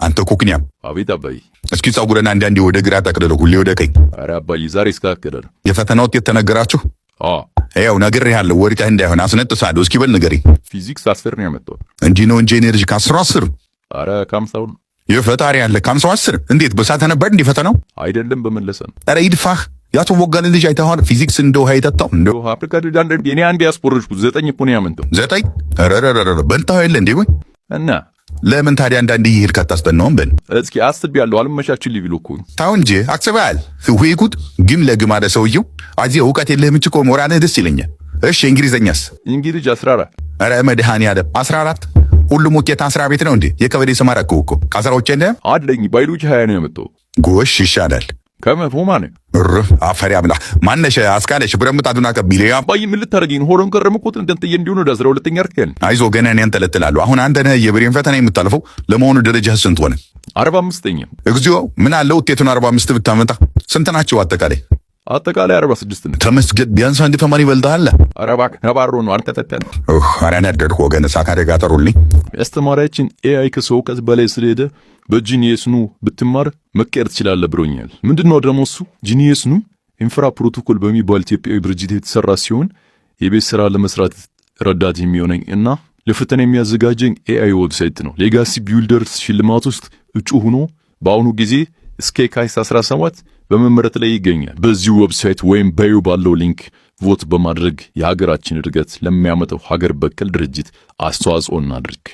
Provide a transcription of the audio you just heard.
አንተ ኮክኒያም አቤት አባይ። እስኪ ጸጉረን አንዳንዴ ወደ ግራ ጠቅልለው ሁሌ ወደ ቀኝ። ኧረ አባይ ዛሬ እስካከደር የፈተና ውጤት ተነገራችሁ? ያው ነግሬሃለሁ፣ ወሪታ እንዳይሆን አስነጥሳለሁ። እስኪ በል ንገረኝ። ፊዚክስ 10 ነው ያመጣው። እንዲህ ነው እንጂ ኤነርጂ ከ10 10። ኧረ ከ50 የፈጣሪ ያለ ከ50 10። እንዴት በሳተ ነበር እንዴ ፈተናው? አይደለም በመለሰ ነው። ኧረ ይድፋህ። ያቶ ወጋለ ልጅ አይተኸዋል? ፊዚክስ እንደው ሃይተታው እንደው አፍሪካ ደንደ እኔ አንድ ያስፖርሽኩ 9 እኮ ነው ያመጣው። 9? ኧረ በንታው የለ እንዴ ወይ? እና ለምን ታዲያ አንዳንዴ ይሄድ ካታስጠናውም በል እስኪ አስቤያለሁ። አልመቻችልኝ ቢሎ እኮ ታው እንጂ አክሰባል ወይ ጉድ ግም ለግም አለ ሰውየው። አዚህ እውቀት የለህም እንጂ እኮ ሞራልህ ደስ ይለኛል። እሺ እንግሊዘኛስ? እንግሊዝ 14። ኧረ መድኃኒዓለም 14። ሁሉም ውጤት 10 ቤት ነው እንዴ? የከበዴ ሰማራከው እኮ ከአስራዎች እንደ አለኝ ባዮሎጂ 20 ነው ያመጣው። ጎሽ ይሻላል። ከመቶ ማን አፈሪ አምላ ማነሽ አስካለሽ ብረምጣዱና ከቢለ አባይ ምን ልታረጊኝ? ሆሮን ከረምኩት እንደንተየ እንዲሆነ ወደ 12ኛ እርከን። አይዞ ገና እኔን ተለጥላለሁ። አሁን አንተ ነህ የብሬን ፈተና የምታልፈው። ለመሆኑ ደረጃህ ስንት ሆነ? 45ኛ። እግዚኦ ምን አለ ውጤቱን 45 ብታመጣ። ስንት ናቸው አጠቃላይ? አጠቃላይ 46 ነው። ተመስገን ቢያንስ አንድ ተማሪ ይበልጣል። ኧረ እባክህ ነባሮ ነው አንተ ተተን ኧረ ነደድኩ ወገን ሳካደ ጋጠሩልኝ። አስተማሪያችን ኤአይ ከሰው እውቀት በላይ ስለሄደ በጂኒየስ ኑ ብትማር መቀየር ትችላለህ ብሎኛል። ምንድነው ደግሞ እሱ? ጂኒየስ ኑ ኢንፍራ ፕሮቶኮል በሚባል ኢትዮጵያዊ ድርጅት የተሰራ ሲሆን የቤት ስራ ለመስራት ረዳት የሚሆነኝ እና ለፈተና የሚያዘጋጀኝ ኤአይ ዌብሳይት ነው። ሌጋሲ ቢልደርስ ሽልማት ውስጥ እጩ ሆኖ በአሁኑ ጊዜ እስከ የካቲት 17 በመመረጥ ላይ ይገኛል። በዚሁ ዌብሳይት ወይም ባዮ ባለው ሊንክ ቮት በማድረግ የሀገራችን እድገት ለሚያመጣው ሀገር በቀል ድርጅት አስተዋጽኦ እናድርግ።